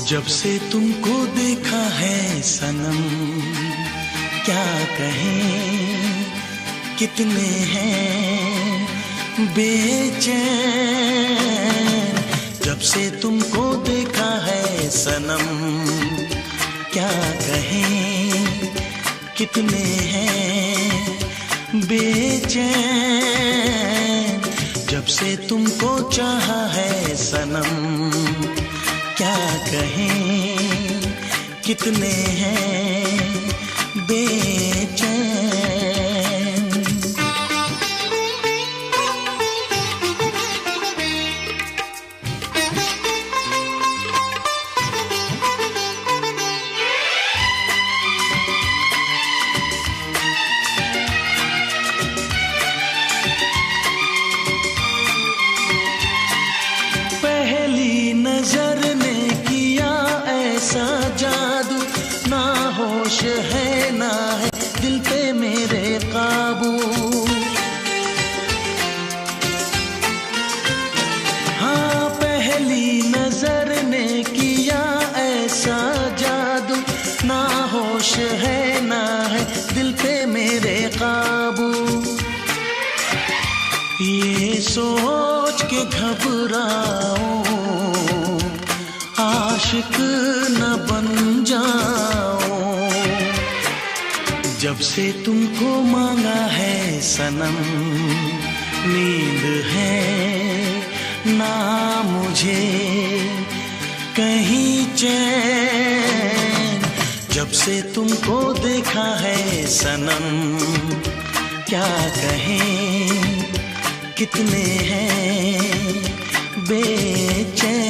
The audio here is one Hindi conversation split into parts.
जब से तुमको देखा है सनम, क्या कहें कितने हैं बेचैन। जब से तुमको देखा है सनम, क्या कहें कितने हैं बेचैन। जब से तुमको चाहा है सनम, क्या कहें कितने हैं बेचैन। पहली नजर ने किया ऐसा जादू, ना होश है ना है दिल पे मेरे काबू। हाँ, पहली नजर ने किया ऐसा जादू, ना होश है ना है दिल पे मेरे काबू। ये सोच के घबराऊं आशिक न बन जाऊं। जब से तुमको मांगा है सनम, नींद है ना मुझे कहीं चैन। जब से तुमको देखा है सनम, क्या कहें कितने हैं बेचैन।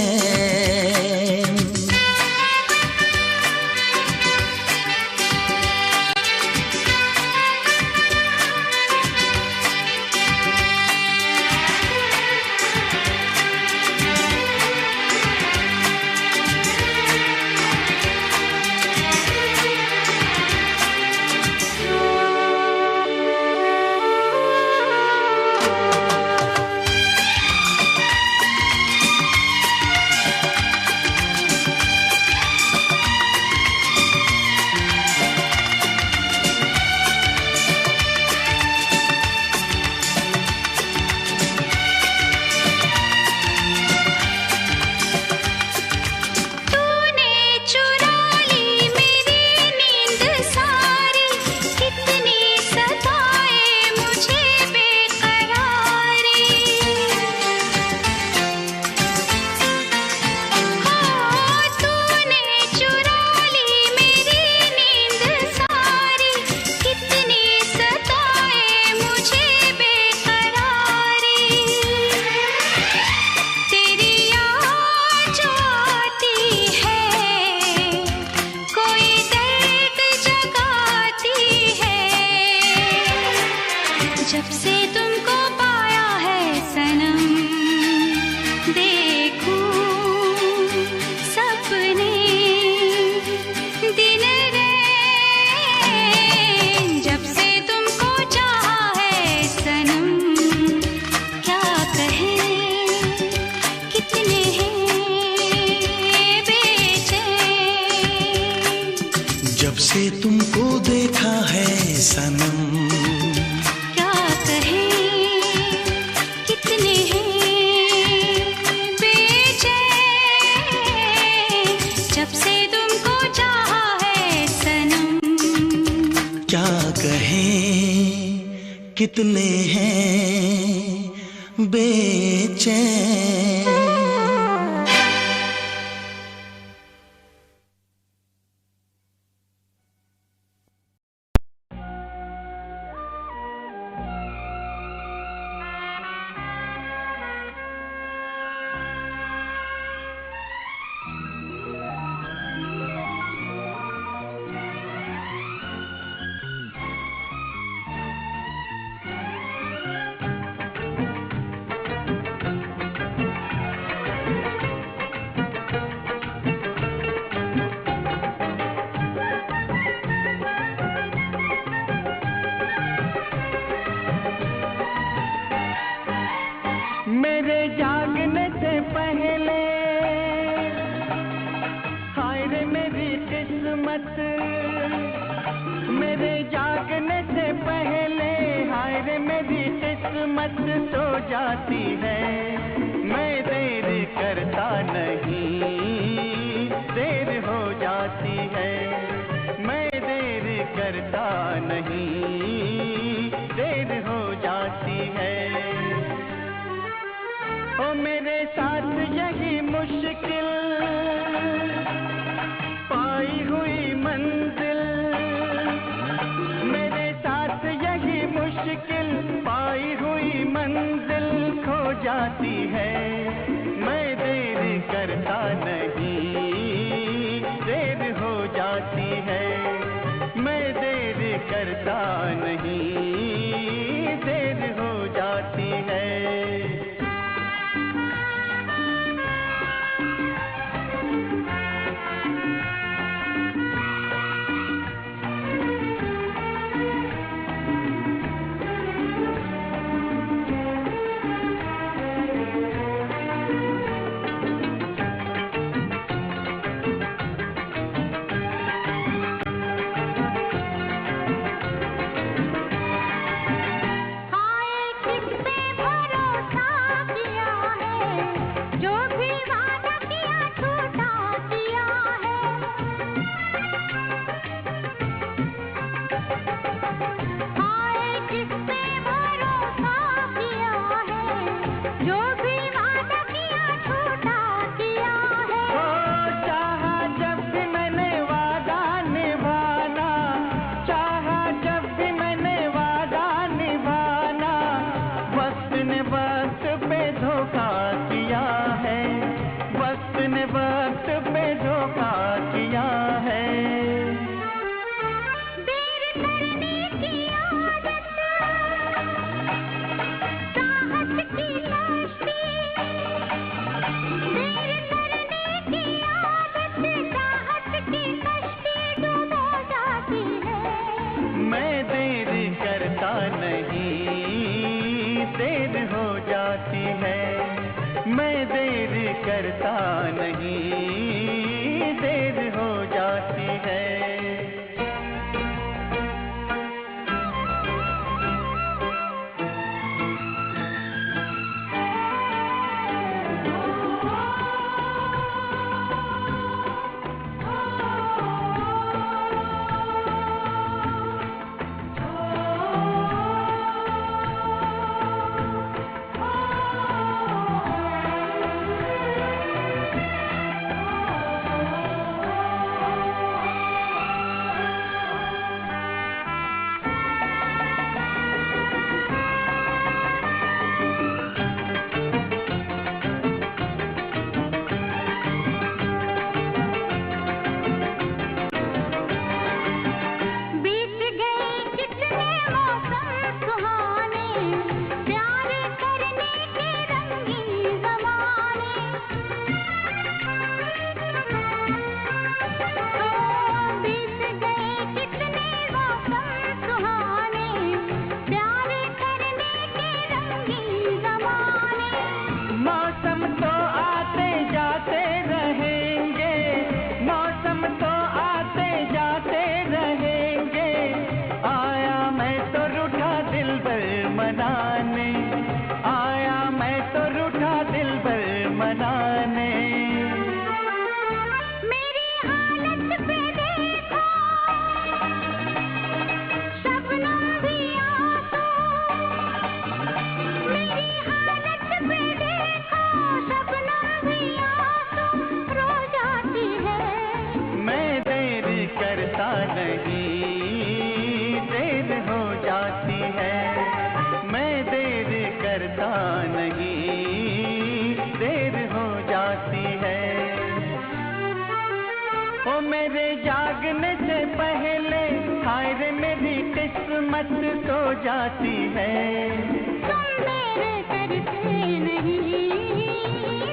जब से तुमको पाया है सनम, देखूं सपने दिन रैन। जब से तुमको चाहा है सनम, क्या कहें कितने हैं बेचैन। जब से तुमको देखा है सनम, क्या कहें कितने हैं बेचैन। किस्मत सो जाती है, मैं देर करता नहीं, देर हो जाती है, मैं देर करता नहीं, देर हो जाती है। ओ मेरे साथ यही मुश्किल पाई हुई मंजिल, मेरे साथ यही मुश्किल पाई हुई मंजिल खो जाती है, मैं देर करता नहीं, देर हो जाती है, मैं देर करता नहीं, देर हो जाती है। करता नहीं, देर हो जाती है। किस्मत सो जाती है, तुम मेरे करते नहीं,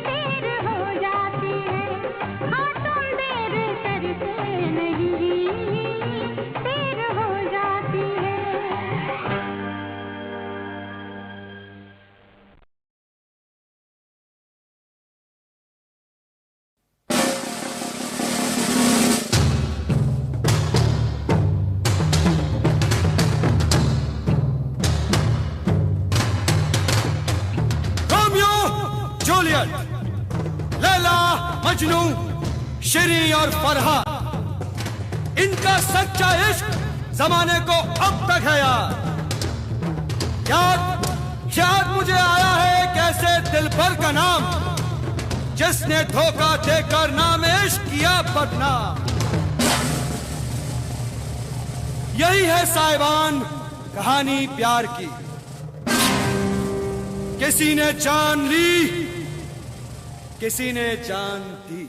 देर हो जाती है। हाँ तुम देर करते नहीं, देर हो जाती है। मजनू, शिरी और फरहा, इनका सच्चा इश्क जमाने को अब तक है यार। याद मुझे आया है कैसे दिलबर का नाम, जिसने धोखा देकर नाम इश्क किया बदनाम। यही है साहिबान कहानी प्यार की, किसी ने जान ली, किसी ने जान दी।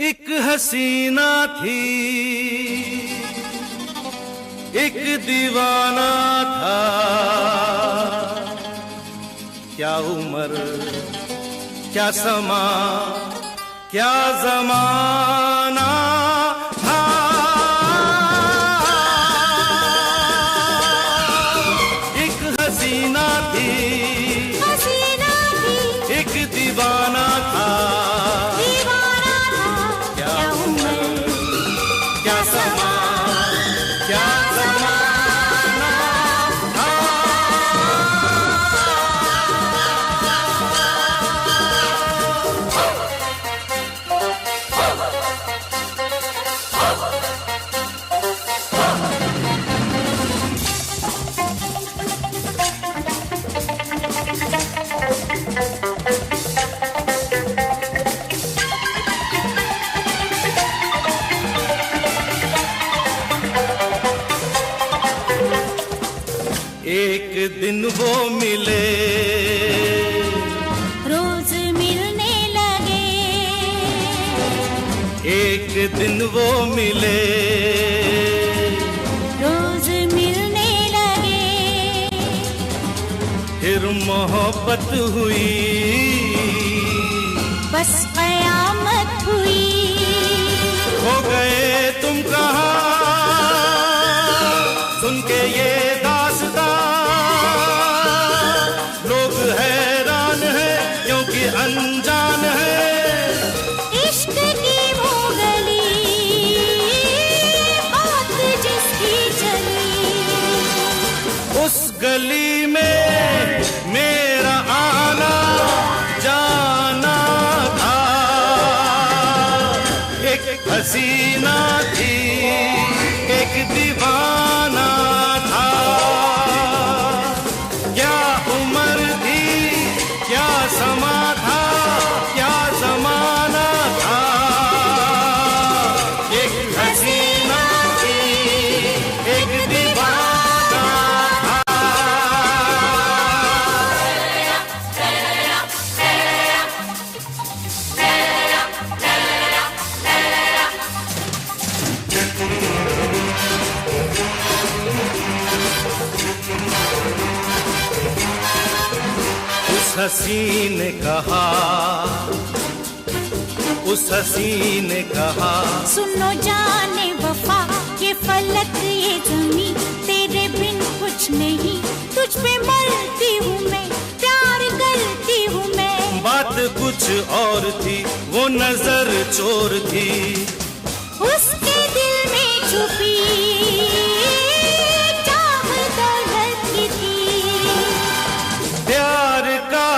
एक हसीना थी, एक दीवाना था, क्या उम्र क्या समा क्या जमाना था। एक हसीना थी, एक दीवाना था, क्या उम्र क्या समा क्या जमाना था। एक दिन वो मिले, रोज मिलने लगे, एक दिन वो मिले, रोज मिलने लगे, फिर मोहब्बत हुई, बस कयामत हुई। हो गए तुम कहाँ सुन के ये दास्तां, लोग हैरान हैं क्योंकि अनजान है। इश्क की वो गली, बात जिसकी चली, उस गली में मेरा आना जाना था। एक हसीना थी, एक दीवाना था, क्या उम्र थी क्या समा था, क्या जमाना था। एक हसीना थी, एक दीवाना था। उस हसी ने कहा, उस हसी ने कहा, सुनो जाने वफा, ये फलक ये जमी, तेरे बिन कुछ नहीं, तुझ पे मरती हूँ मैं, प्यार करती हूँ मैं। बात कुछ और थी, वो नजर चोर थी, उसके दिल में छुपी चाह दर्द की थी। प्यार का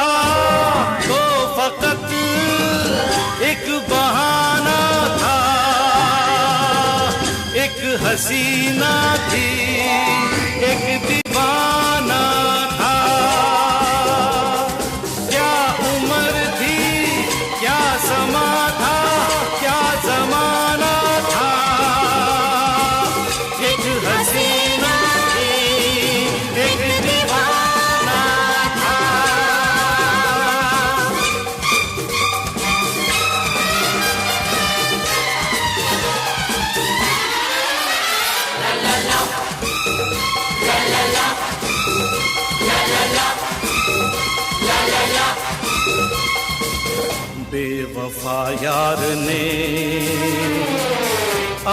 तो फकत एक बहाना था। एक हसीना थी, एक दीवाना था, क्या उम्र थी क्या समा था, क्या जमाना था। एक हसीना थी, एक दीवाना था। बेवफा यार ने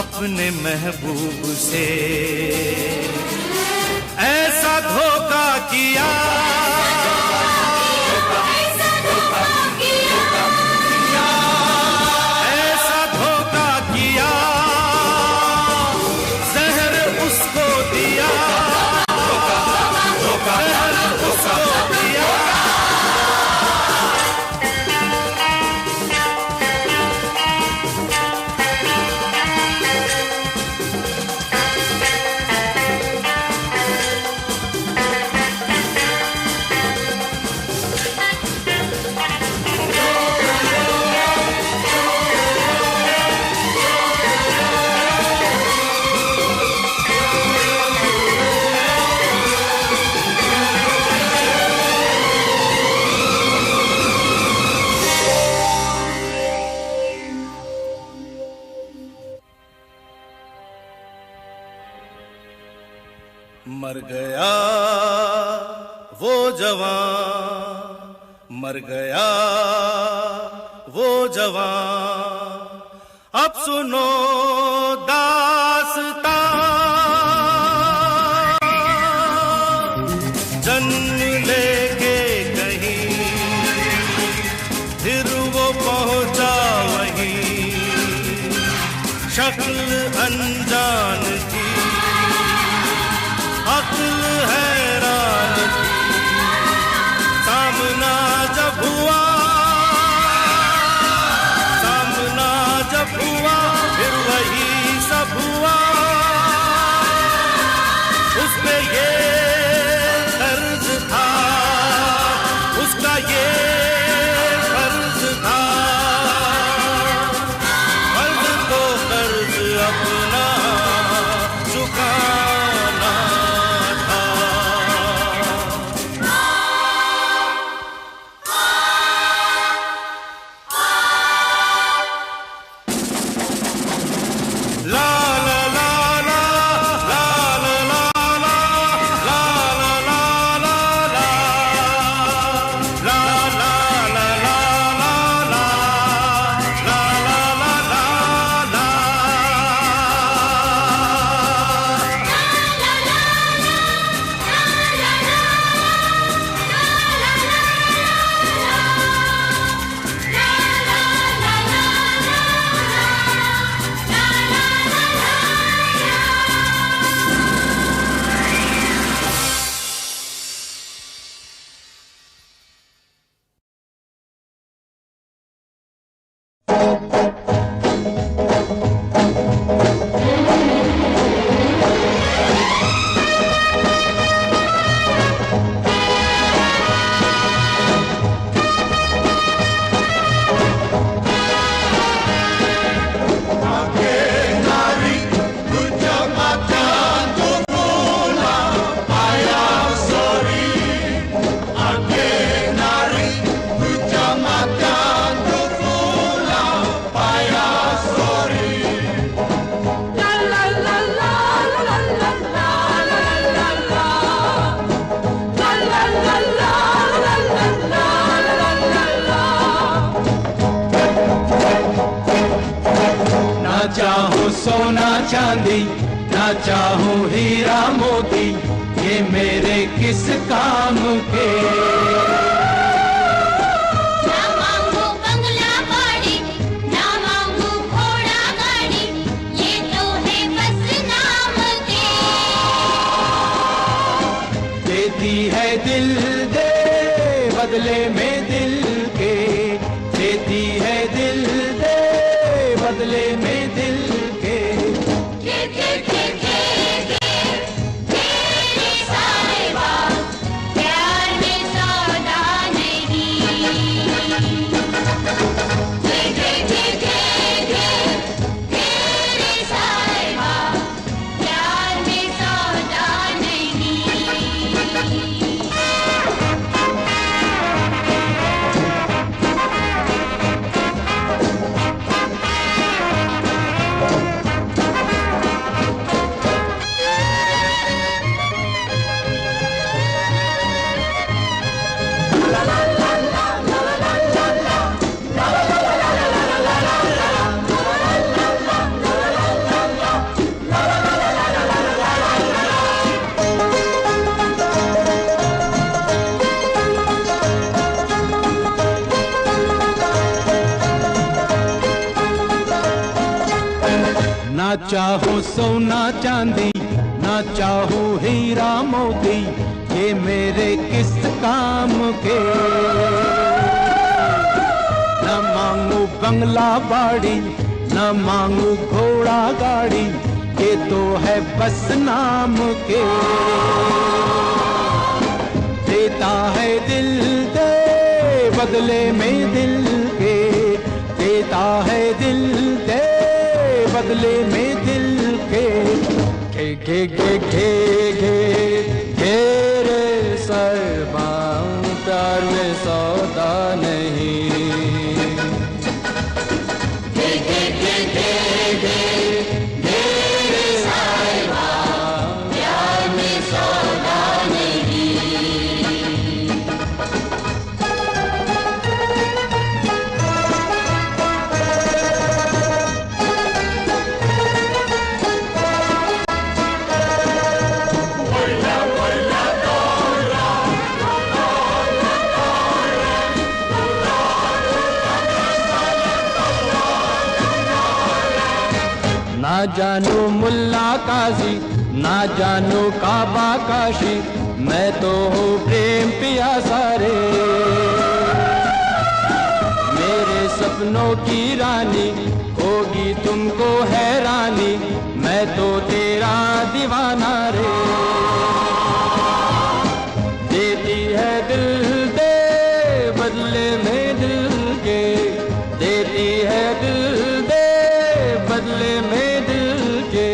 अपने महबूब से ऐसा धोखा किया, ऐसा धोखा किया, जहर उसको दिया। मर गया वो जवान, मर गया वो जवान, अब सुनो दास्तां। जन्म लेके कहीं फिर वो पहुंचा वहीं, शक्ल अनजान थी, अक्ल हैरान थी। सामना जब हुआ, सामना जब हुआ, फिर वही सब हुआ। उसमें ये कर्ज था, उसका ये कर्ज था, कर्ज तो कर्ज अपना चुकाना था। ला ला ला ला ला ला ला ला ला ला ला ला ला ला ला ला ला। ना चाहूं सोना चांदी, ना चाहूं हीरा मोती, ये मेरे किस काम के। ना मांगू बंगला बाड़ी, ना मांगू घोड़ा गाड़ी, ये तो है बस नाम के। देती है दिल दे बदले में दिल के, देती है दिल दे बदले में दिल के। तेरे साहिबा प्यार में सौदा नहीं। तेरे साहिबा प्यार में सौदा नहीं। ना चाहूं सोना चांदी, ना चाहूं हीरा मोती, ये मेरे किस काम के। न मांगू बंगला बाड़ी, न मांगू घोड़ा गाड़ी, ये तो है बस नाम के। देता है दिल दे बदले में दिल के, देता है दिल दे बदले में दिल के। घेरे सरबा प्यार में सौदा नहीं। घेरे सरबा प्यार में सौदा जानू मुल्ला काजी, ना जानू काबा काशी, मैं तो हूँ प्रेम पियासा रे। मेरे सपनों की रानी होगी तुमको हैरानी, मैं तो तेरा दीवाना रे। देती है दिल दे बदले में दिल के, देती है दिल दे बदले में दिल के।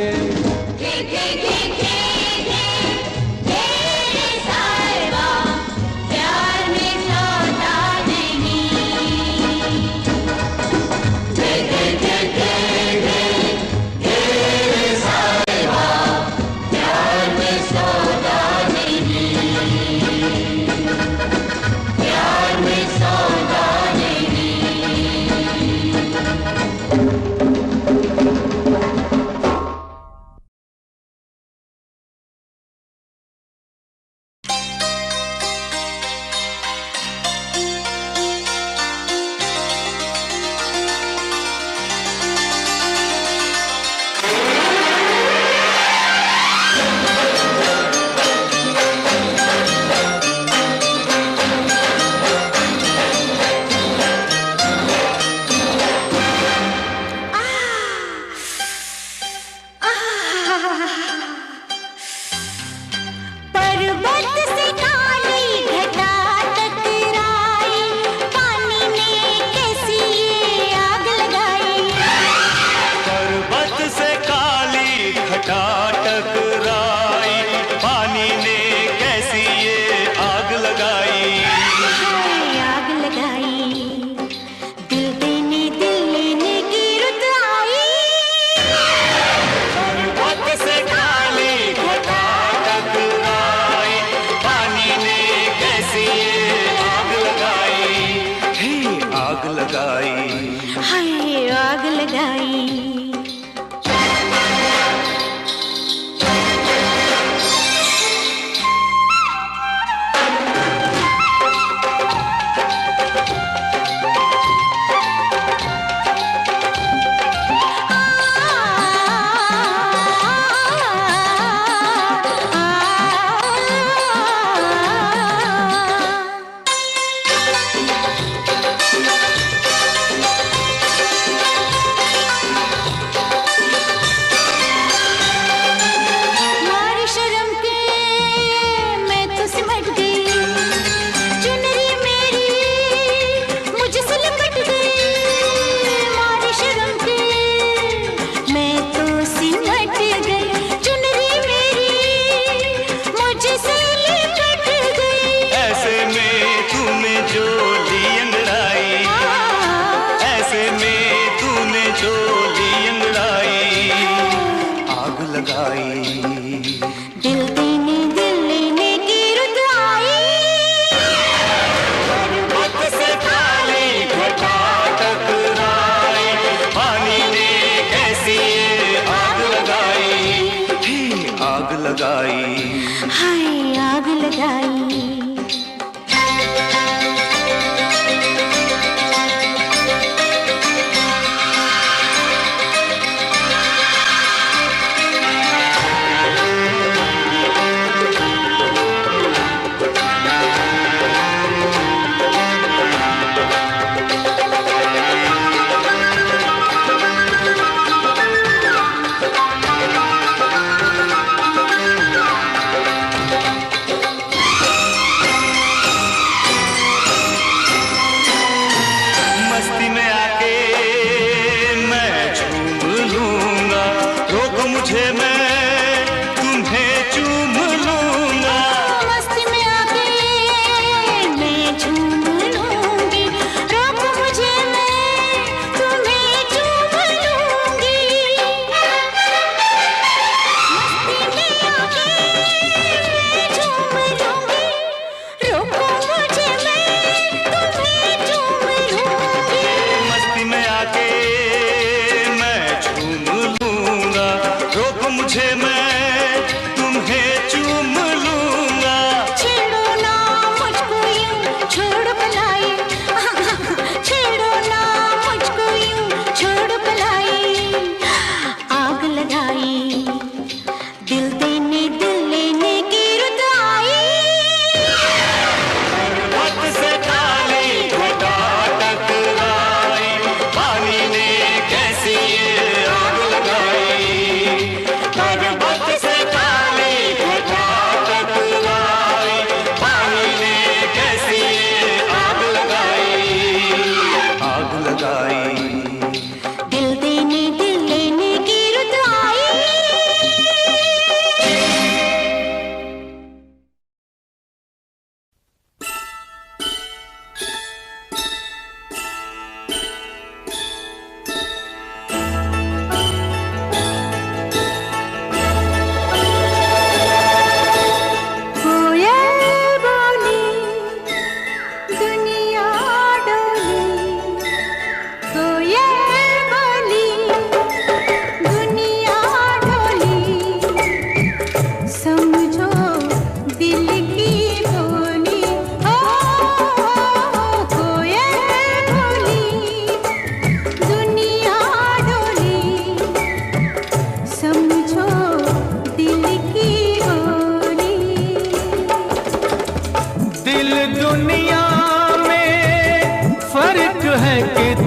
दिल देने दिल लेने की रुत आई।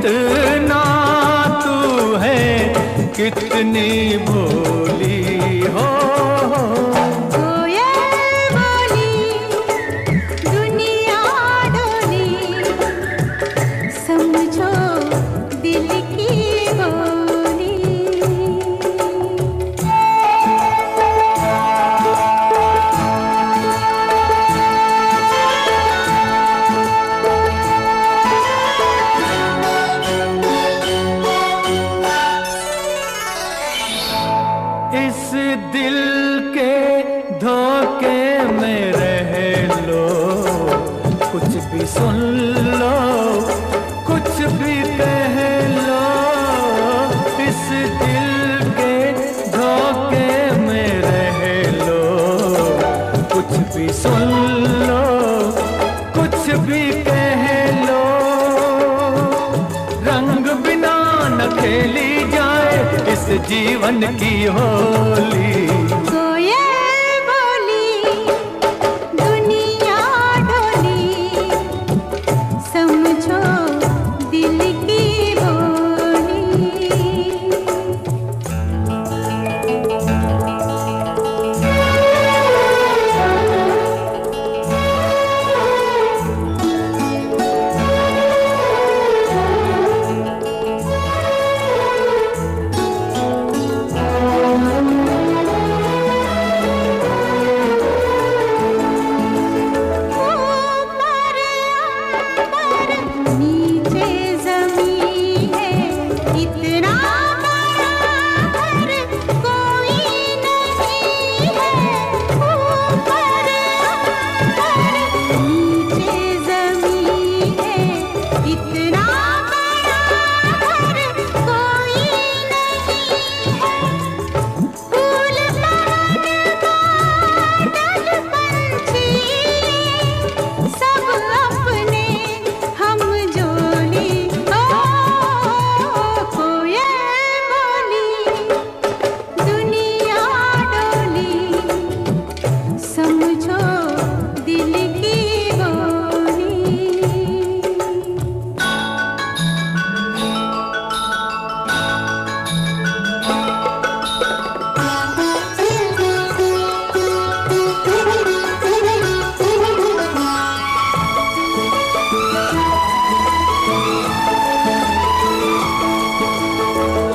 कितना तू है कितनी भोली हो। कोयल बोली दुनिया डोली, समझो दिल की बोली। इस दिल के धोखे में रह लो, कुछ भी सुन लो, कुछ भी कह लो। इस दिल के धोखे में रह लो, कुछ भी सुन लो, कुछ भी कह लो। रंग बिना न खेली जाए इस जीवन की होली। कोयल बोली दुनिया डोली, समझो दिल की बोली। नीचे ज़मीन है इतना बड़ा घर कोई नहीं है। ऊपर नीचे ज़मीन है इतना बड़ा घर कोई नहीं है। फूल बादल पंछी सब अपने हम जोली। ओ कोयल बोली दुनिया डोली, समझो दिल की बोली।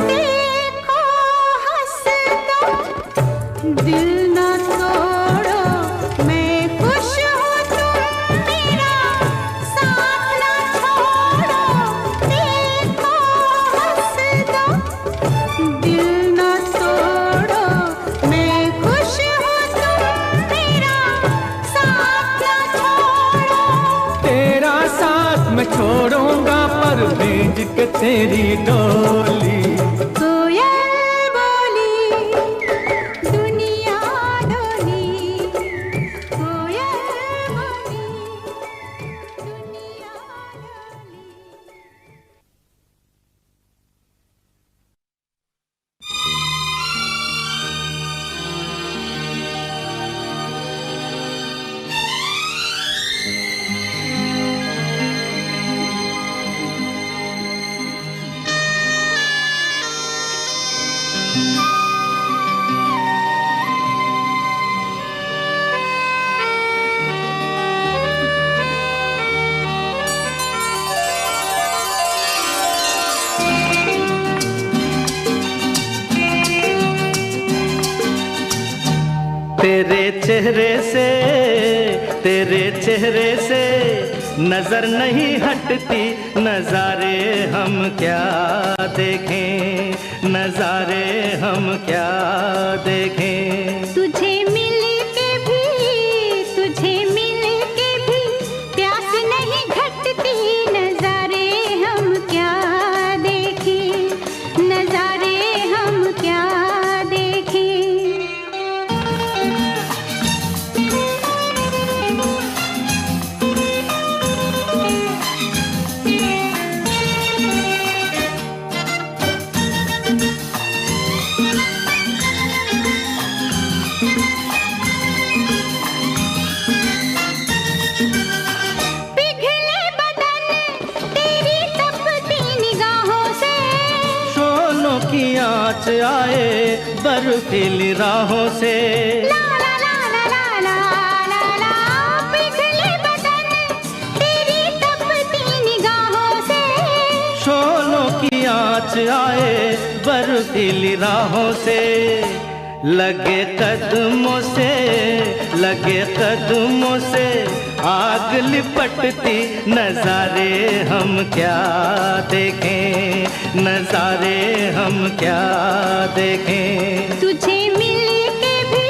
देखो हंस दो दिल न तोड़ो, मैं खुश हूँ तुम मेरा साथ न छोड़ो। देखो हंस दो दिल न तोड़ो, मैं खुश हूँ तुम मेरा साथ न छोड़ो। तेरा साथ मैं छोड़ूंगा पर भेज के तेरी डोली। कोयल बोली दुनिया डोली, कोयल बोली दुनिया डोली। तेरे चेहरे से नजर नहीं हटती, नजारे हम क्या देखें, नजारे हम क्या देखें। तुझे मिल के भी प्यास नहीं घटती, नजारे हम क्या देखें, नजारे हम क्या देखें। आँच आए बर्फीली राहों से, ला ला ला ला ला ला ला ला, पिघले बदन तेरी तपती निगाहों से। शोलों की आँच आए बर्फीली राहों से, लगे कदमों से आग लिपटती, नजारे हम क्या देखें, नजारे हम क्या देखें। तुझे मिल के भी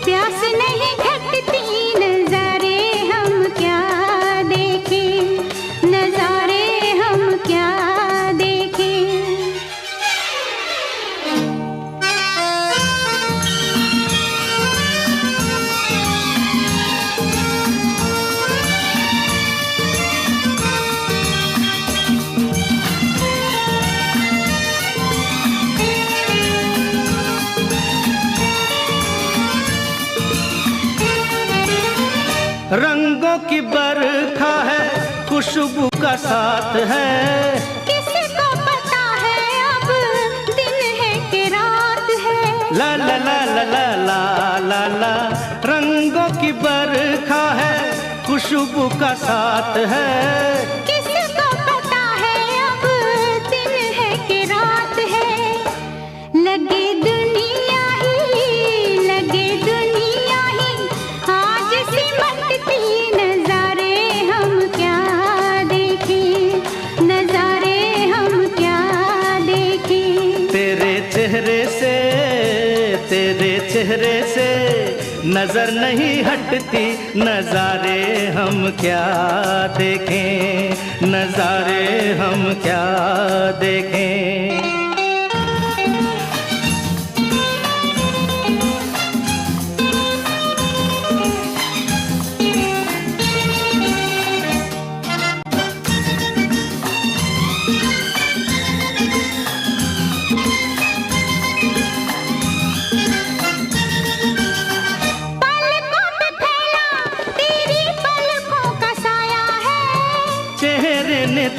प्यास नहीं घटती, नजारे हम क्या देखें, नजारे हम क्या देखें। रंगों की बरखा है, खुशबू का साथ है, किसको पता है अब दिन है कि रात है। ला ला ला ला ला ला ला ला। रंगों की बरखा है, खुशबू का साथ है, किसको पता है अब दिन है कि रात है। लगे दुनिया ही आज सिमटती, नजारे हम क्या देखें, नजारे हम क्या देखें। तेरे चेहरे से नजर नहीं हटती, नजारे हम क्या देखें, नजारे हम क्या देखें।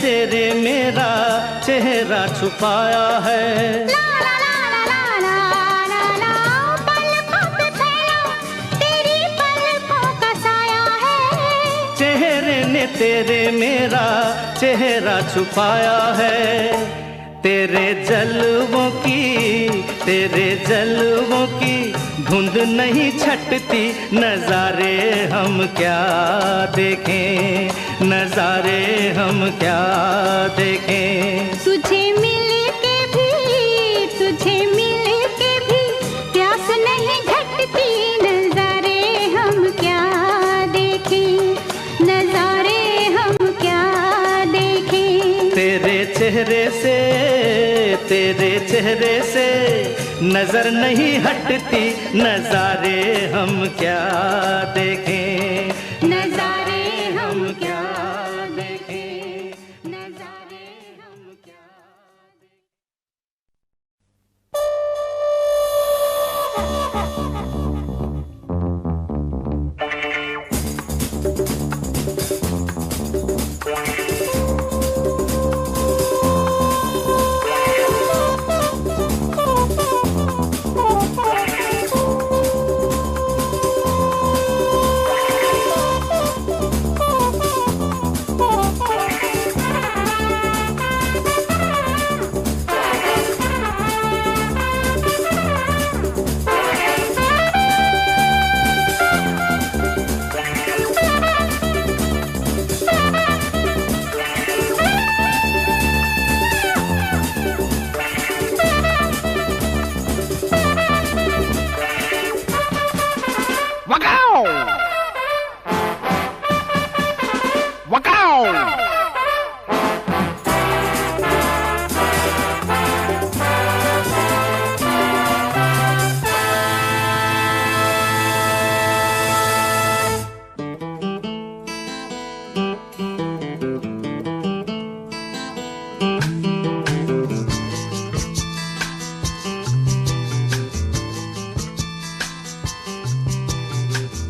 तेरे मेरा चेहरा छुपाया है, ला ला ला ला ला ला ला, पलकों पे फैला तेरी पलकों का साया है। चेहरे ने तेरे मेरा चेहरा छुपाया है, तेरे जलवों की धुंध नहीं छटती, नजारे हम क्या देखें, नजारे हम क्या देखें। तुझे मिल के भी प्यास नहीं घटती, नजारे हम क्या देखें, नजारे हम क्या देखें। तेरे चेहरे से नजर नहीं हटती, नजारे हम क्या देखें, नजारे हम क्या देखें, नजारे हम क्या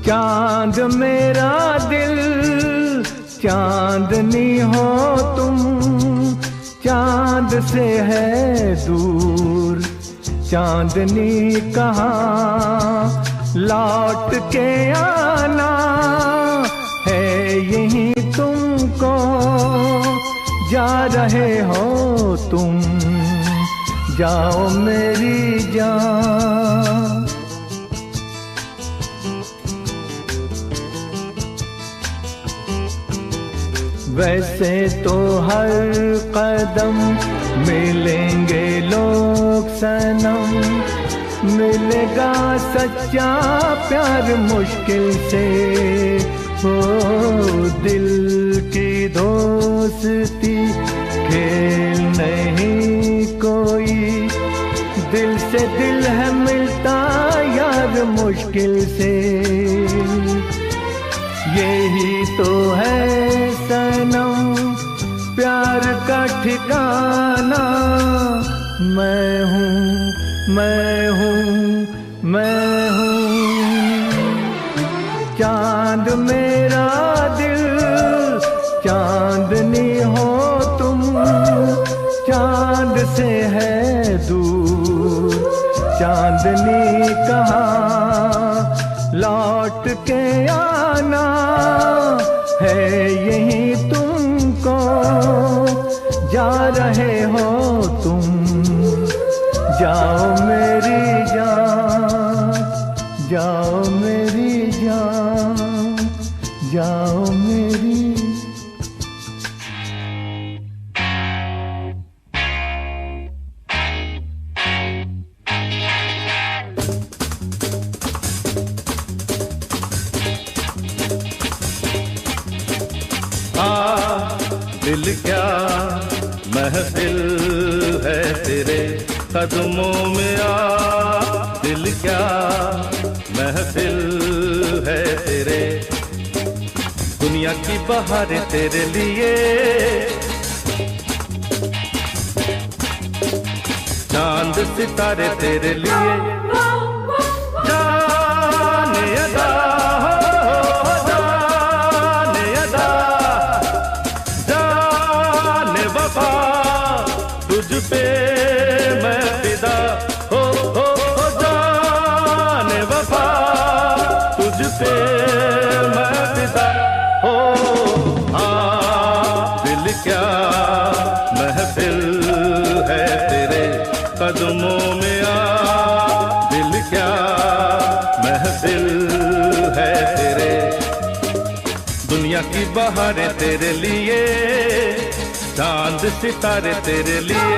चांद मेरा दिल चांदनी हो तुम, चांद से है दूर चांदनी कहाँ लौट के आना है यहीं तुमको, जा रहे हो तुम जाओ मेरी जान। वैसे तो हर कदम मिलेंगे लोग सनम, मिलेगा सच्चा प्यार मुश्किल से, हो दिल की दोस्ती खेल नहीं कोई, दिल से दिल है मिलता यार मुश्किल से, यही तो है सनम प्यार का ठिकाना। मैं हूँ मैं हूँ मैं हूँ चांद मेरा दिल चांदनी हो तुम, चांद से है दूर चांदनी कहाँ लौट के आना है यहीं तुमको, जा रहे हो तुम जाओ मेरी जान, जाओ मेरी जान, जाओ मेरी। दिल क्या महफिल है तेरे कदमों में, आ दिल क्या महफिल है तेरे, दुनिया की बहारें तेरे लिए, चांद सितारे तेरे लिए, जाने अदा तुझ पे मैं फिदा, हो जाने वफा तुझ पे मैं फिदा, हो दिल क्या महफिल है तेरे कदमों में, आ दिल क्या महफिल है तेरे, दुनिया की बहारें तेरे लिए, चांद सितारे तेरे लिए,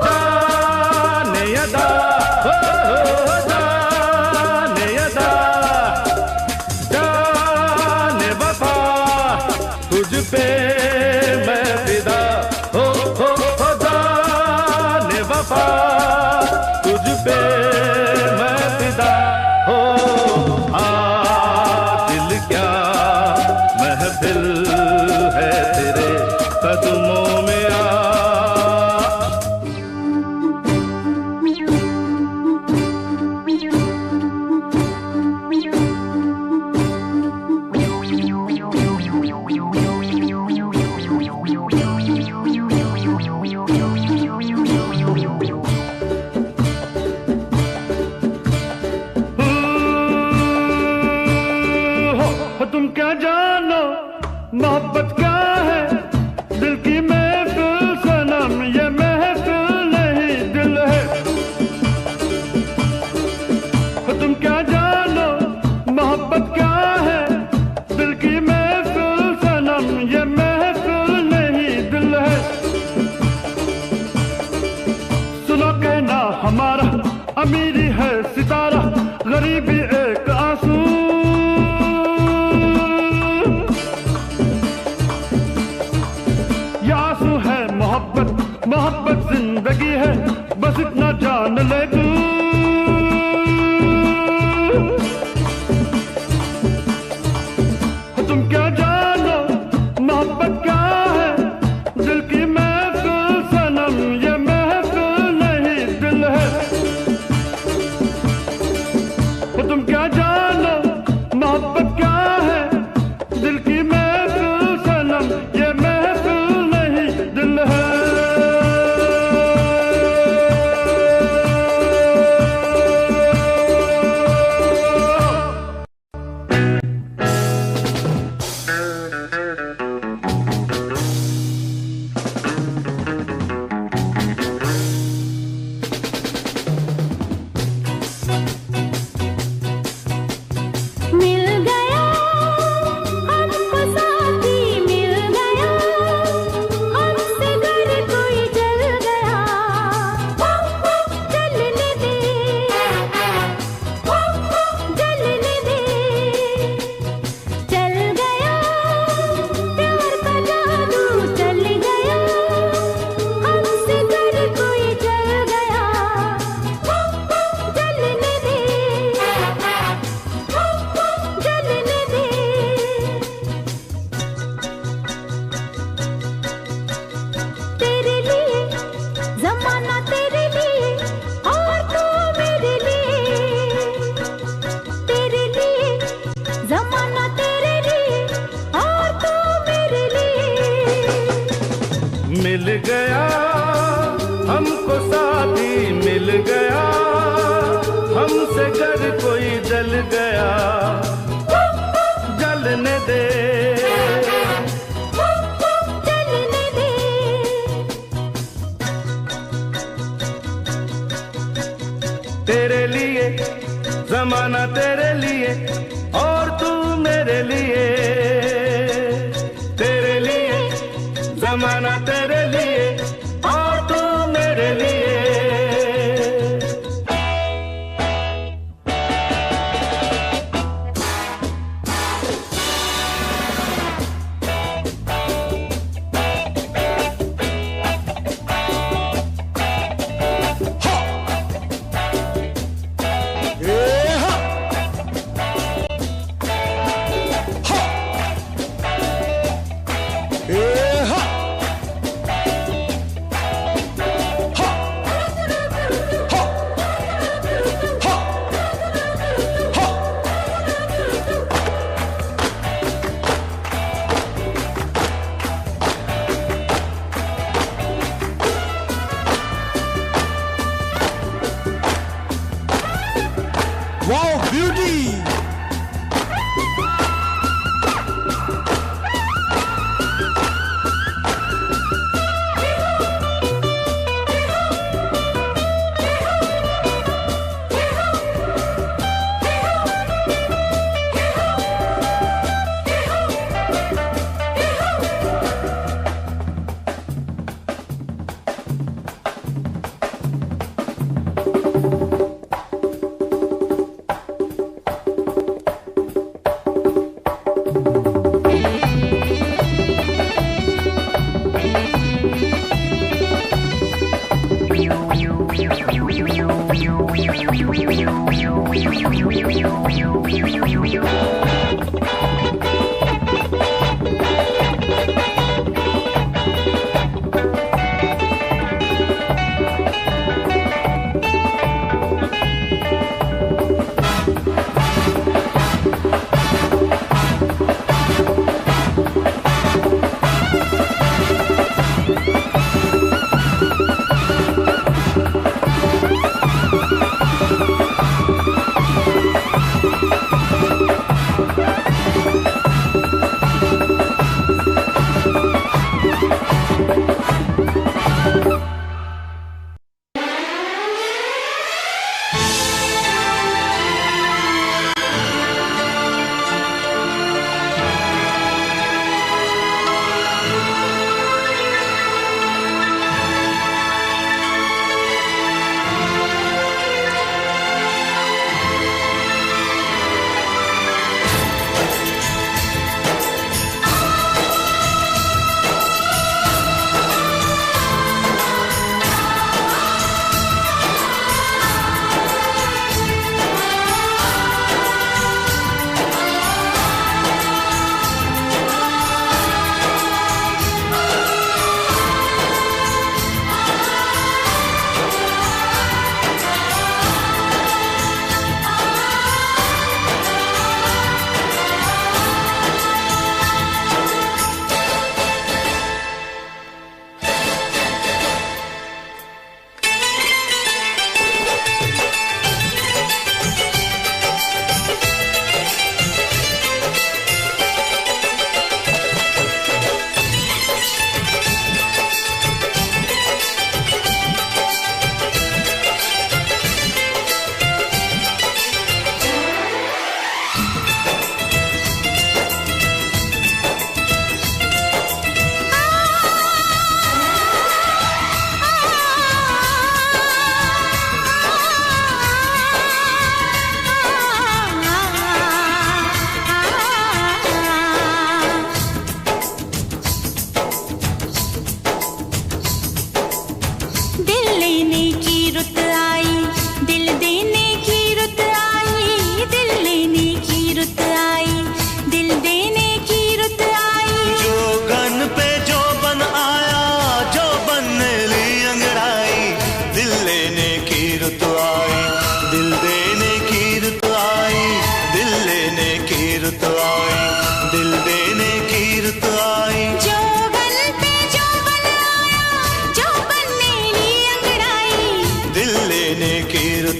जाने अदा जाने अदा जाने वफा तुझ पे मैं फिदा, हो जाने वफा तुझ पे मैं फिदा, हो दिल क्या महफिल है तेरे कदमों में, आ तुम क्या जानो मोहब्बत क्या है, दिल की महफिल सनम ये महफिल नहीं दिल है, तुम क्या जानो मोहब्बत क्या है, दिल की महफिल सनम ये महफिल नहीं दिल है, सुनो कहना हमारा अमीरी है सितारा, गरीबी एक आंसू, मोहब्बत जिंदगी है बस इतना जान ले तू, तुम क्या जानो मोहब्बत क्या है, दिल की महफिल सनम ये महफिल नहीं दिल है, तुम क्या जानो मिल गया हमको साथी मिल गया, हमसे घर कोई जल गया, जलने दे जलने दे। तेरे लिए जमाना तेरे लिए और तू मेरे लिए, तेरे लिए जमाना तेरे लिए और तू मेरे लिए। Wow, beauty!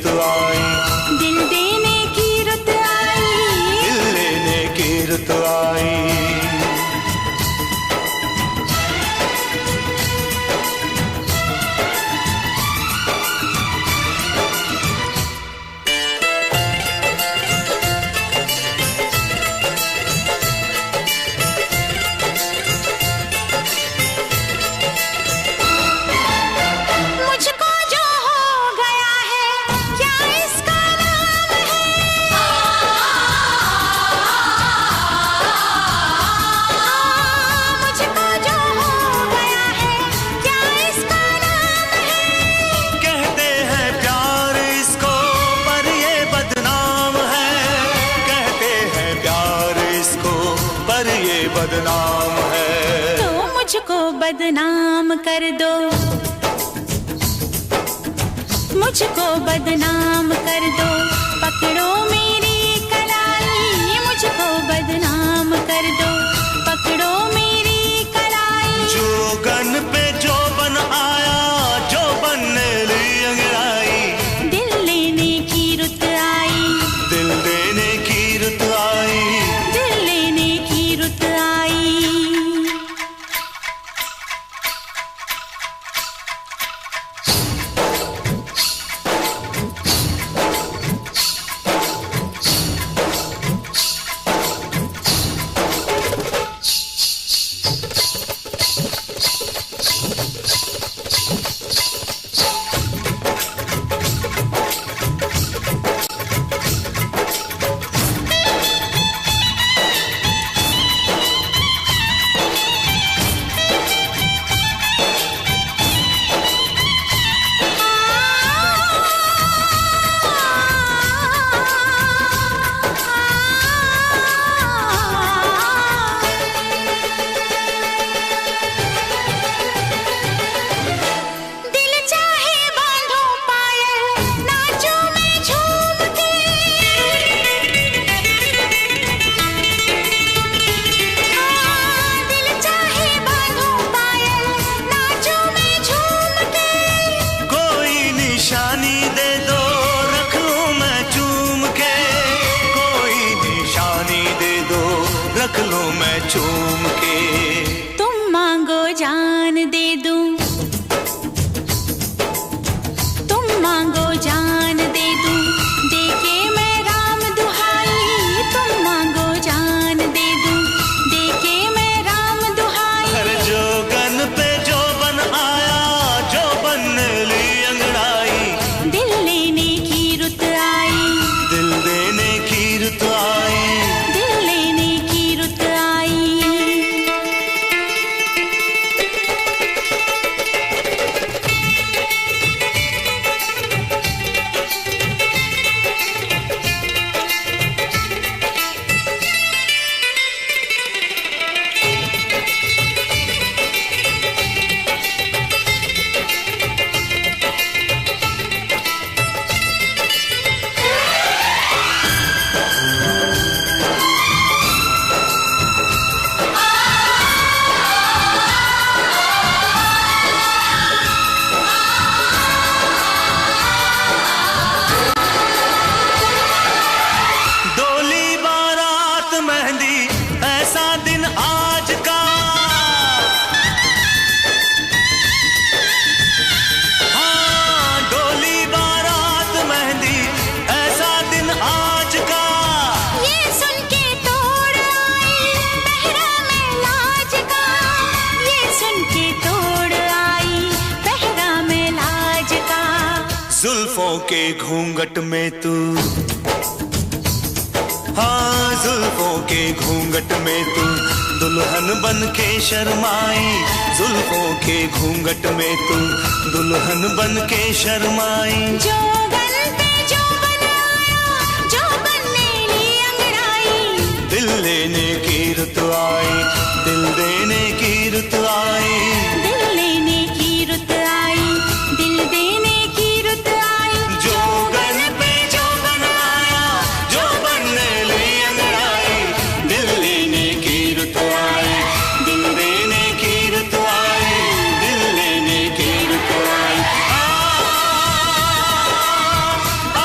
रुत आई, दिल देने की रुत आई, दिल लेने की रुत आई। बदनाम है तो मुझको बदनाम कर दो, मुझको बदनाम कर दो, पकड़ो मेरी कलाई, मुझको बदनाम कर दो, पकड़ो मेरी कलाई। जोगन पे जो बन आया, जो बनने ली अंगड़ाई, दिल लेने की रुत आई, दिल देने की रुत आई, दिल लेने की रुत आई। रख लूं मैं चूम के। तुम मांगो जान दे दूं, तुम मांगो जान दे दूं, देके मैं राम दुहाई। तुम मांगो जान दे दूं, देके मैं राम दुहाई। हर जोगन पे जो बन आया, जो बनने ली अंगड़ाई। दिल लेने की रुत आई, दिल देने की रुत आई। जुल्फों के घूंघट में तू, हाँ जुल्फों के घूंघट में तू दुल्हन बन के शर्माई। जुल्फों के घूंघट में तू दुल्हन बन के शर्माई। जोगन पे जो बनाया, जो बनने ली अंगड़ाई। दिल लेने की रुत आई, दिल देने की रुत आई। दिल लेने की रुत आई, दिल देने की रुत आई। जोगन पे जो बनाया, जो बनने ली अंगड़ाई। दिल लेने की रुत आई, दिल देने की रुत आई। दिल लेने की रुत आई। आ, आ,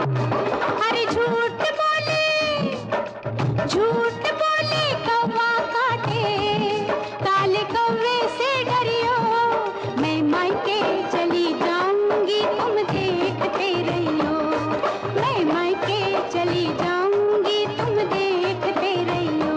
अरे झूठ बोले कौवा काटे, काले कौवे से डरियो, मैं मायके चली जाऊंगी तुम देखते रहियो, मैं मायके चली जाऊंगी तुम देखते रहियो।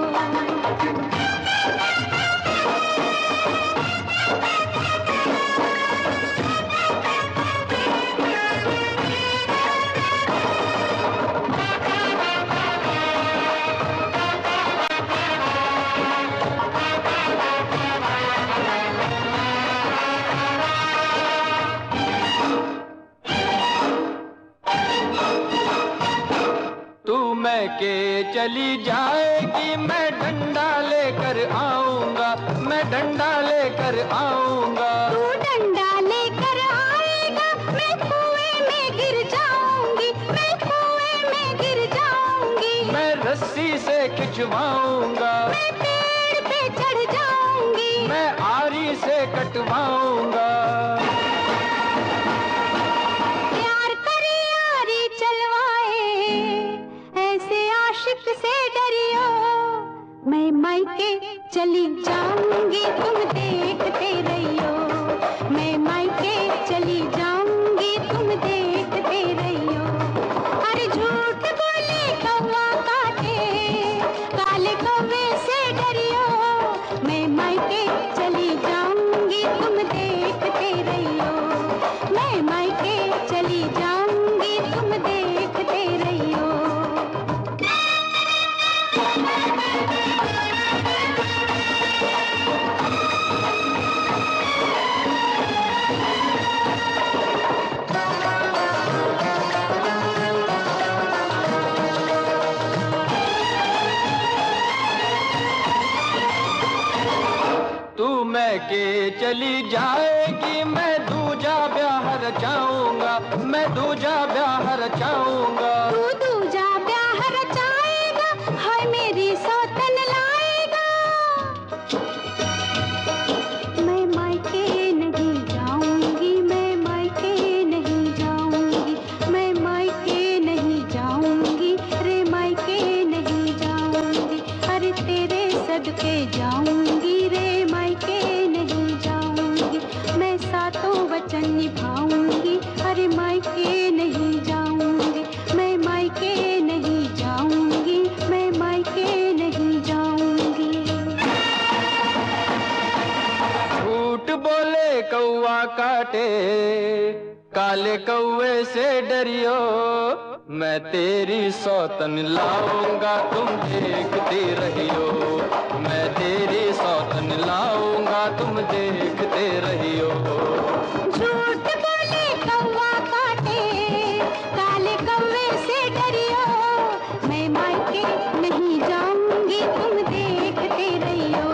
के चली जाएगी, मैं डंडा लेकर आऊंगा, मैं डंडा लेकर आऊंगा। तू डंडा लेकर आएगा, मैं कुएं में गिर जाऊंगी, मैं कुएं में गिर जाऊंगी। मैं रस्सी से खिंचवाऊंगा, मैं पेड़ पे चढ़ जाऊंगी, मैं आरी से कटवाऊंगा। से डरियो, मैं मायके चली जाऊंगी तुम देखते रहियो, मैं मायके चली जाऊंगी तुम देखते रहियो। अरे झूठ बोले कौवा काटे, काले कौवे से डरियो, मैं मायके चली जाऊंगी तुम देखते रहियो, मैं मायके चली जाऊंगी तुम देखते रहियो। के चली जाएगी, मैं दूजा ब्याह रचाऊंगा, मैं दूजा ब्याह रचाऊंगा। तू दूजा ब्याह रचाएगा, हाय मेरी सौतन लाएगा। मैं मायके नहीं जाऊंगी, मैं मायके नहीं जाऊंगी, मैं मायके नहीं जाऊंगी, रे मायके नहीं जाऊंगी। अरे तेरे सदके जाऊंगी, रे मायके नहीं जाऊंगी, मैं सातों वचन निभाऊंगी। अरे मायके नहीं जाऊंगी, मैं मायके नहीं जाऊंगी, मैं मायके नहीं जाऊंगी। झूठ बोले कौवा काटे, काले कौवे से डरियो, मैं तेरी सौतन लाऊंगा तुम देखती रहियो, मैं तेरी सौतन लाऊंगा तुम देखते रहियो। झूठ बोले कौवा काटे, काले कौवे से डरियो, मैं मायके नहीं जाऊंगी तुम देखते रहियो,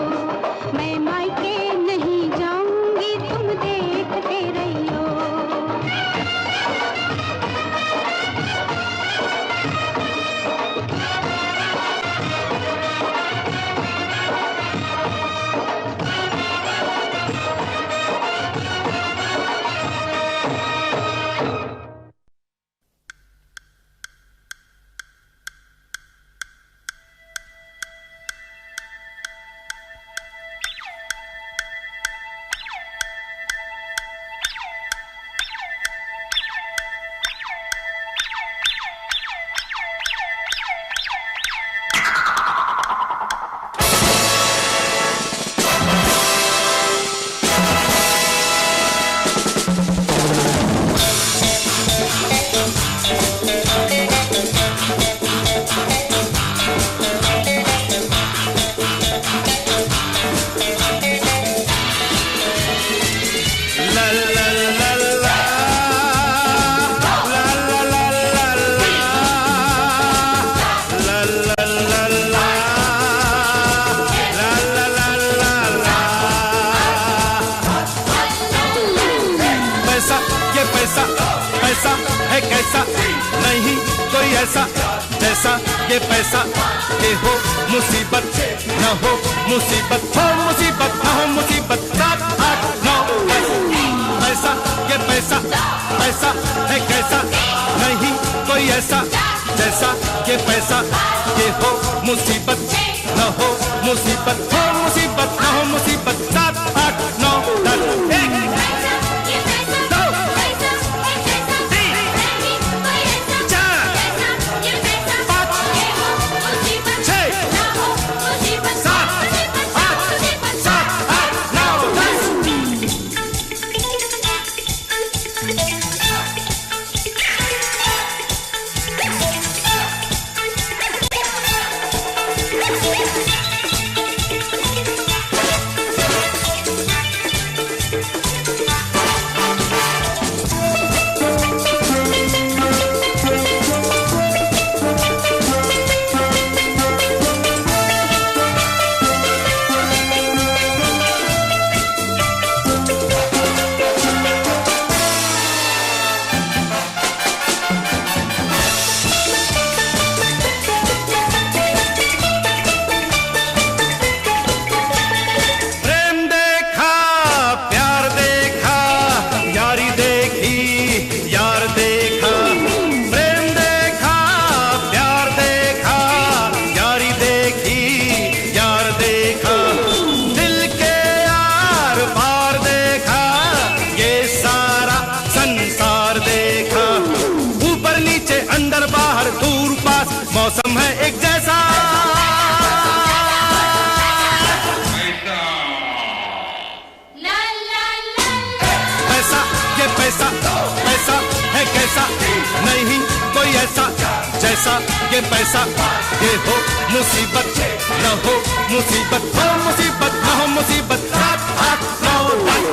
मैं मायके नहीं जाऊंगी तुम देखते रहियो। जैसा ये पैसा के हो मुसीबत न हो मुसीबत, हो मुसीबत न हो मुसीबत। 7 8 9 10 पैसा ये पैसा, पैसा है कैसा, नहीं कोई ऐसा जैसा ये पैसा, ये हो मुसीबत न हो मुसीबत, हो मुसीबत न हो मुसीबत। 7 8 9 10 1 मौसम है एक जैसा। पैसा ये पैसा, पैसा है कैसा, नहीं कोई ऐसा जैसा ये पैसा। ये हो मुसीबत न हो मुसीबत, हो मुसीबत न हो मुसीबत। 7 8 9 10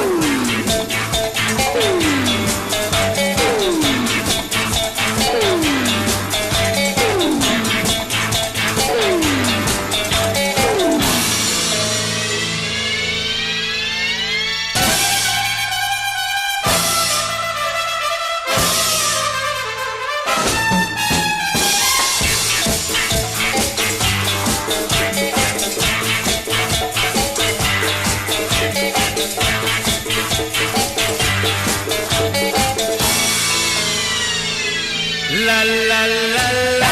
la la la la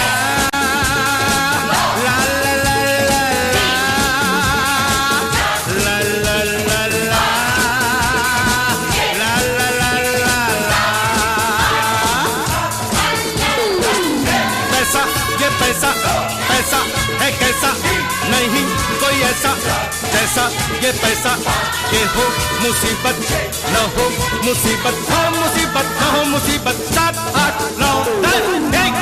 पैसा, पैसा है कैसा, नहीं कोई ऐसा जैसा ये पैसा। ये हो मुसीबत न हो मुसीबत, हो मुसीबत न हो मुसीबत। 7 8 9 10 1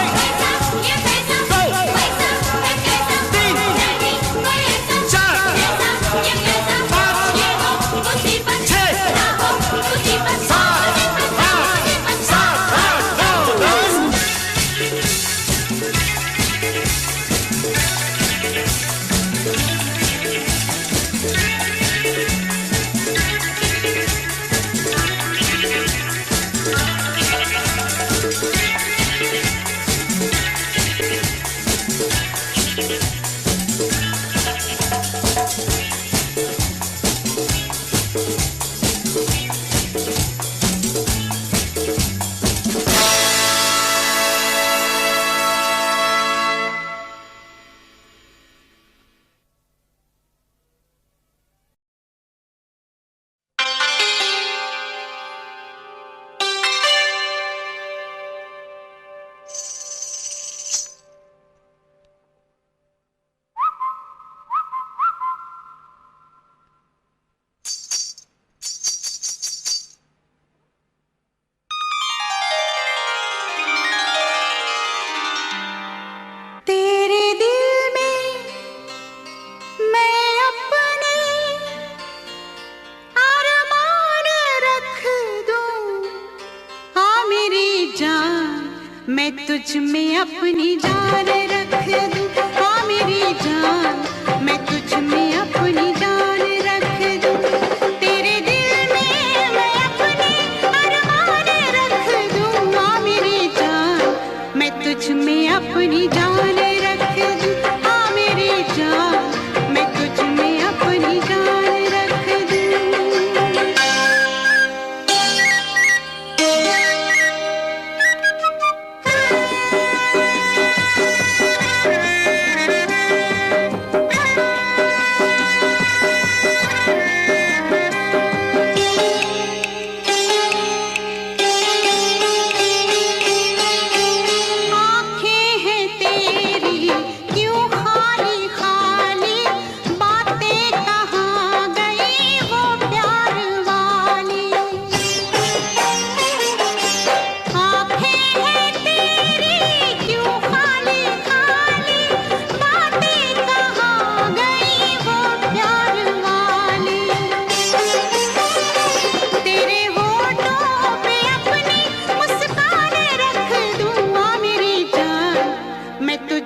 मैं तुझ में अपनी जान रख दूं, हाँ मेरी जान, मैं तुझ में अपनी जान रख दूं। तेरे दिल में मैं अपने अरमान रख दूं, हाँ मेरी जान, मैं तुझ में अपनी जान रख दूं, हाँ मेरी जान, मैं तुझ में अपनी जान रख दूं।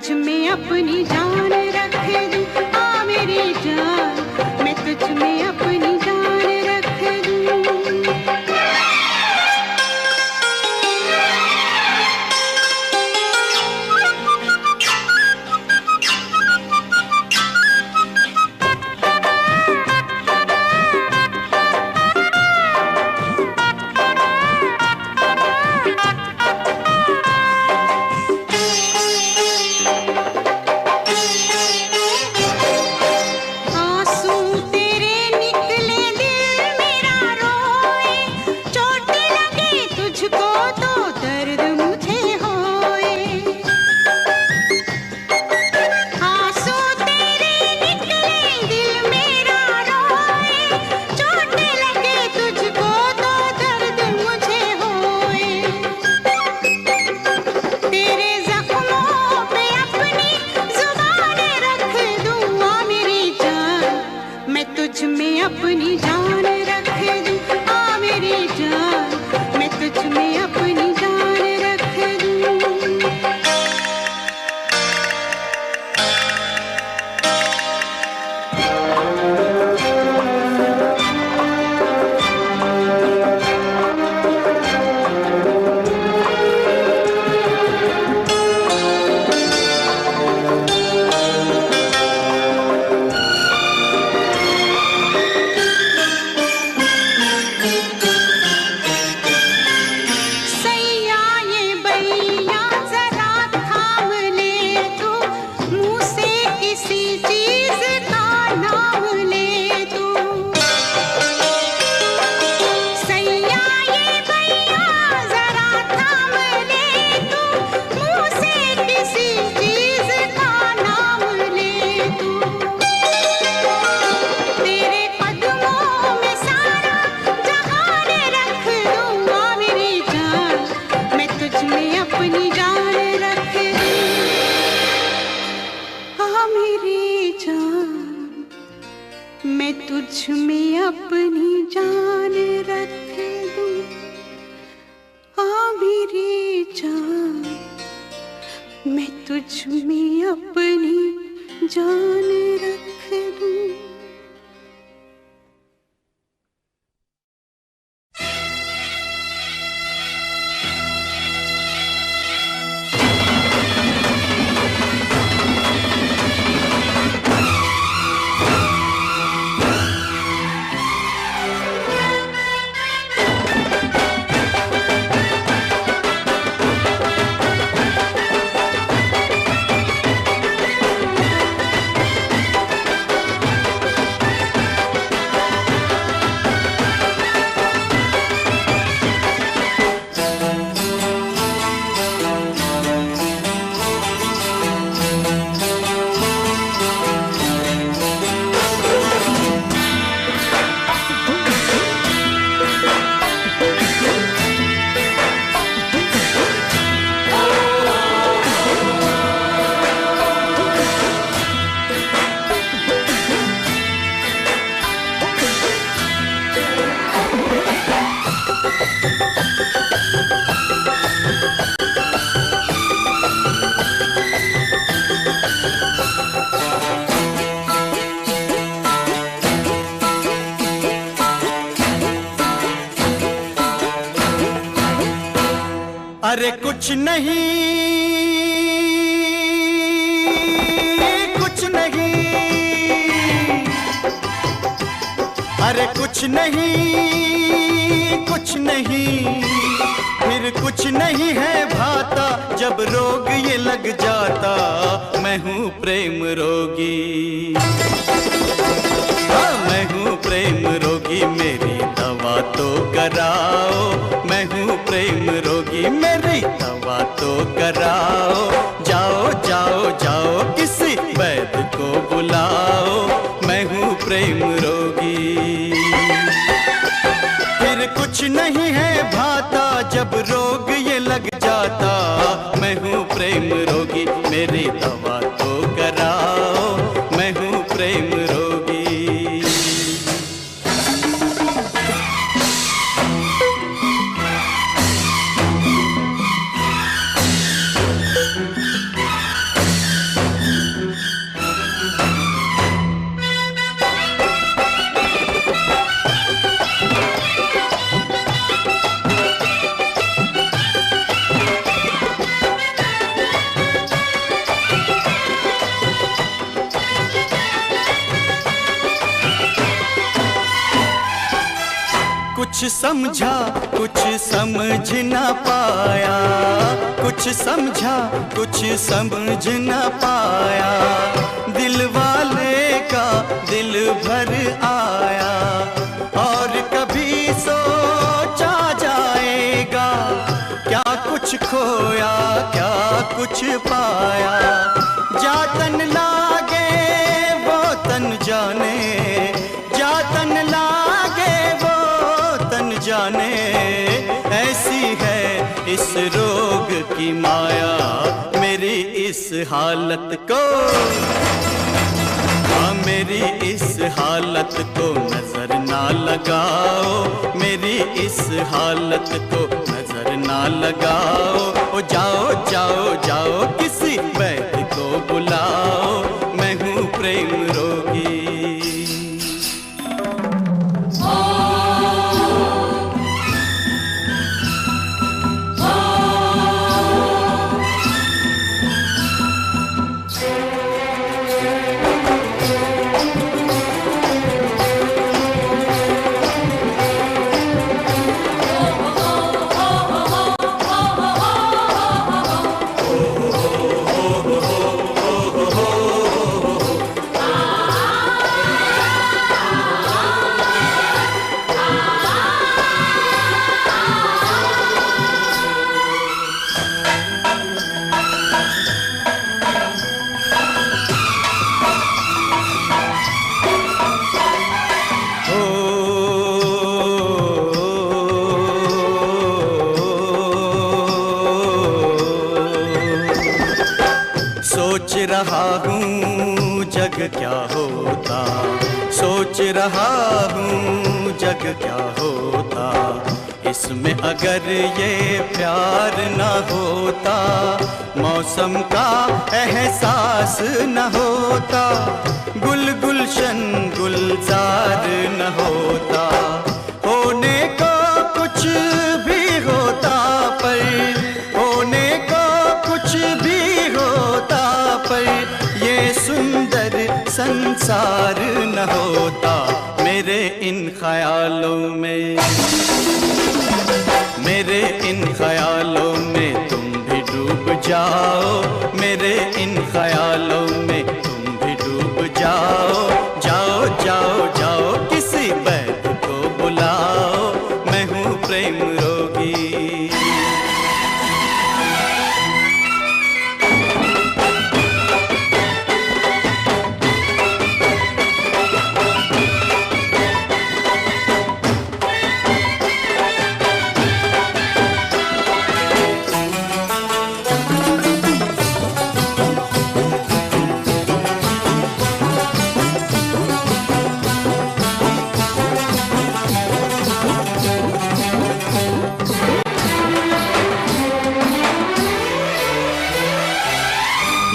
तुझ में अपनी जान रख दूं, हाँ मेरी जान, मैं तुझ में अपनी जान रख दूं। अरे कुछ नहीं, कुछ नहीं, अरे कुछ नहीं, कुछ नहीं, फिर कुछ नहीं है भाता जब रोग ये लग जाता। मैं हूँ प्रेम रोगी, हाँ मैं हूँ प्रेम रोगी, मेरी दवा तो कराओ। मैं हूँ प्रेम रोगी, मेरी दवा तो कराओ। जाओ जाओ जाओ किसी वैद्य को बुलाओ। मैं हूँ प्रेम रोगी, फिर कुछ नहीं है भाता जब रोग ये लग जाता। मैं हूँ प्रेम रोगी, मेरी दवा तो कराओ। मैं हूँ प्रेम रोगी। कुछ समझा कुछ समझ न पाया, कुछ समझा कुछ समझ न पाया, दिल वाले का दिल भर आया। और कभी सोचा जाएगा क्या कुछ खोया क्या कुछ पाया, जातन लागे वो तन जाने, जातन लागे वो तन जाने, ऐसी है इस रोग की माया मेरी इस हालत को, हाँ मेरी इस हालत को नजर ना लगाओ, मेरी इस हालत को नजर ना लगाओ। ओ जाओ जाओ जाओ किसी वैद्य को बुलाओ, मैं हूँ प्रेम रोगी। सोच रहा हूँ जग क्या होता, सोच रहा हूँ जग क्या होता, इसमें अगर ये प्यार न होता, मौसम का एहसास न होता, गुल गुलशन गुलजार न होता, होने को कुछ भी होता पर, होने को कुछ भी होता पर, ये सुंदर संसार न होता मेरे इन ख्यालों में, मेरे इन ख्यालों में तुम भी डूब जाओ, मेरे इन ख्यालों में तुम भी डूब जाओ। जाओ जाओ जाओ किसी वैद्य को बुलाओ, मैं हूँ प्रेम रोगी।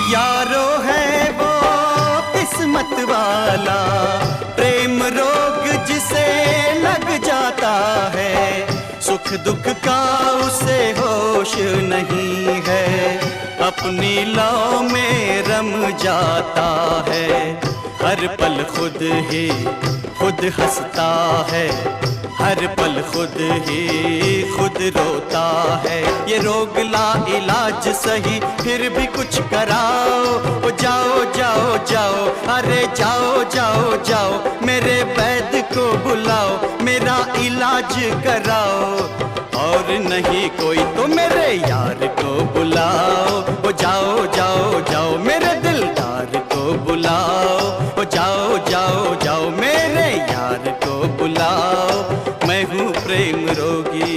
यारो है वो किस्मत वाला, प्रेम रोग जिसे लग जाता है, सुख दुख का उसे होश नहीं है, अपनी लौ में रम जाता है, हर पल खुद ही खुद हंसता है, हर पल खुद ही खुद रोता है, ये रोग ला इलाज सही फिर भी कुछ कराओ। ओ जाओ जाओ जाओ अरे जाओ जाओ जाओ, मेरे वैद्य को बुलाओ, मेरा इलाज कराओ, और नहीं कोई तो मेरे यार को बुलाओ। ओ जाओ जाओ जाओ मेरे दिलदार को बुलाओ, ओ जाओ जाओ जाओ मेरे यार को बुलाओ, मैं हूँ प्रेम रोगी।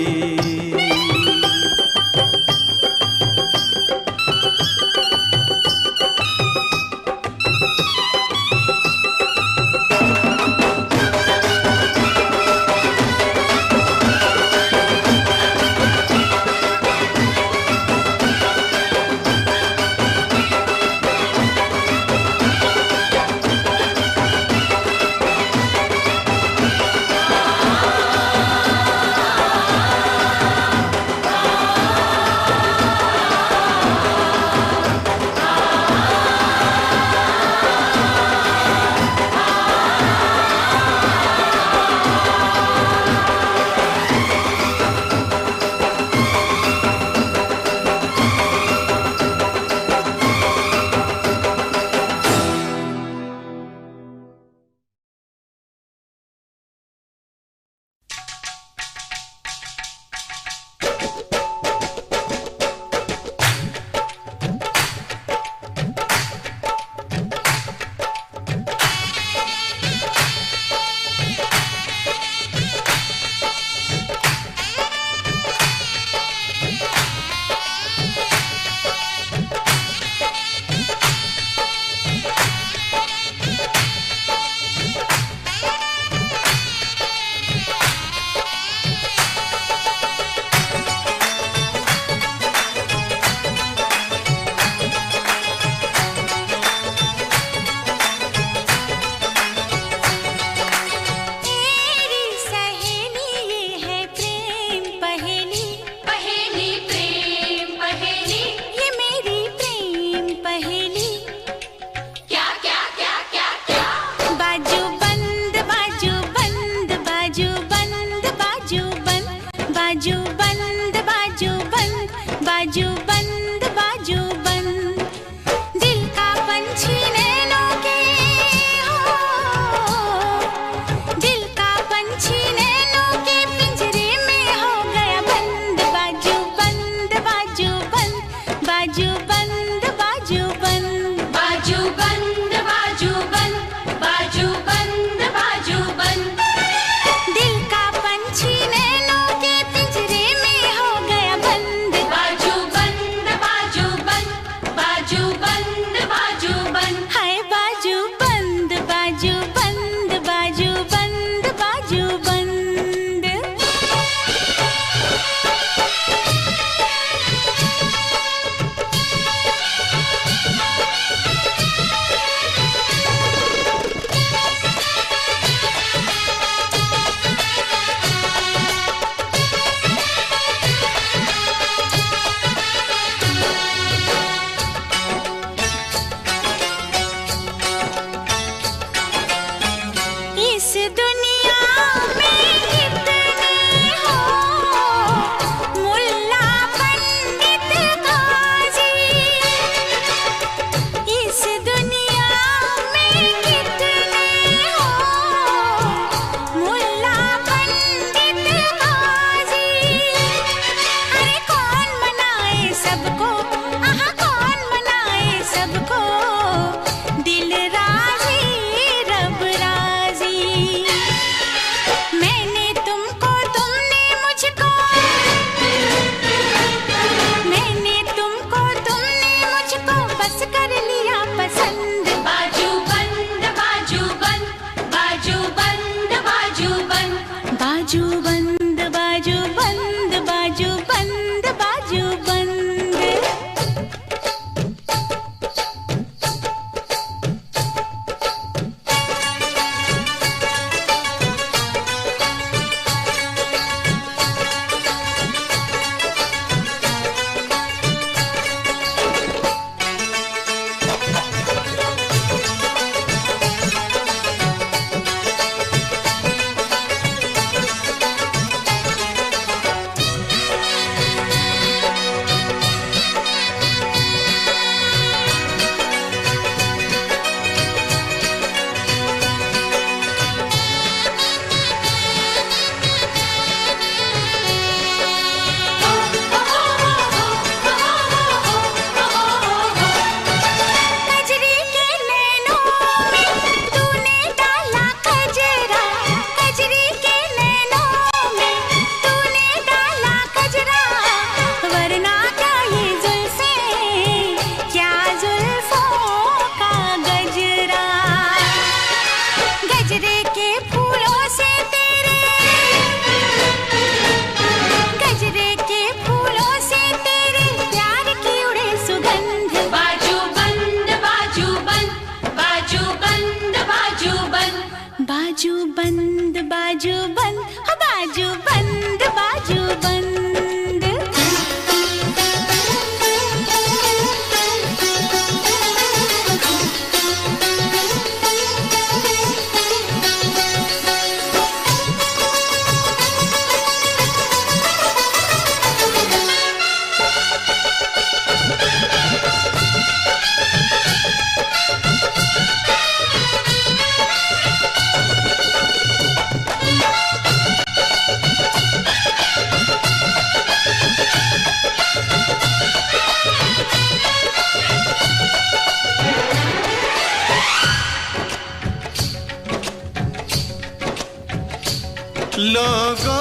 लोगों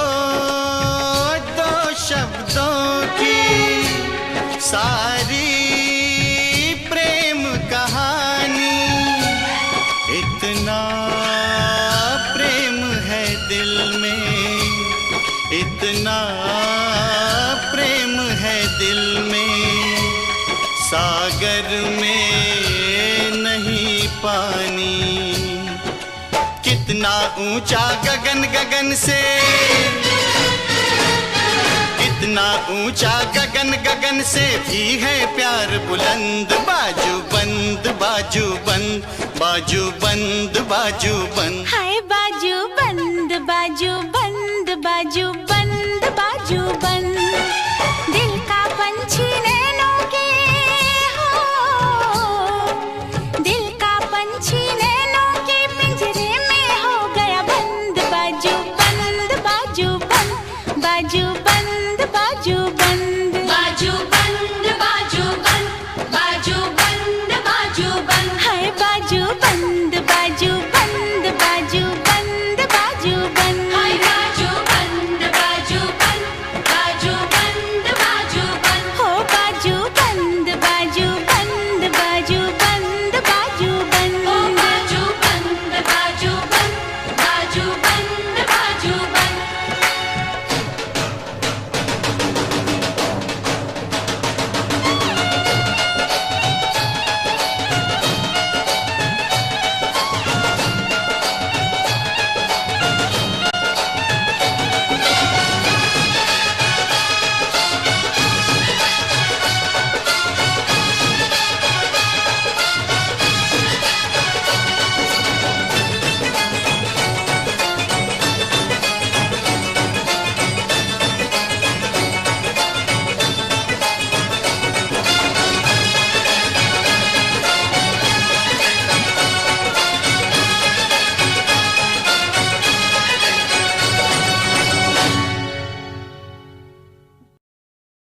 दो शब्दों की सारी प्रेम कहानी, इतना प्रेम है दिल में, इतना प्रेम है दिल में, सागर में नहीं पानी। कितना ऊंचा गगन गगन से, कितना ऊंचा गगन गगन से भी है प्यार बुलंद। बाजू बंद बाजू बंद, बाजू बंद बाजू बंद, हाय बाजू बंद बाजू बंद, बाजू बंद बाजू बंद। दिल का पंछी नैनों के हो, दिल का पंछी नैनों के पिंजरे में हो गया बंद। बाजू बंद बाजू बंद, बाजू बंद बाजू बंद, बाजू बंद बाजू बंद, बाजू बंद बाजू बंद।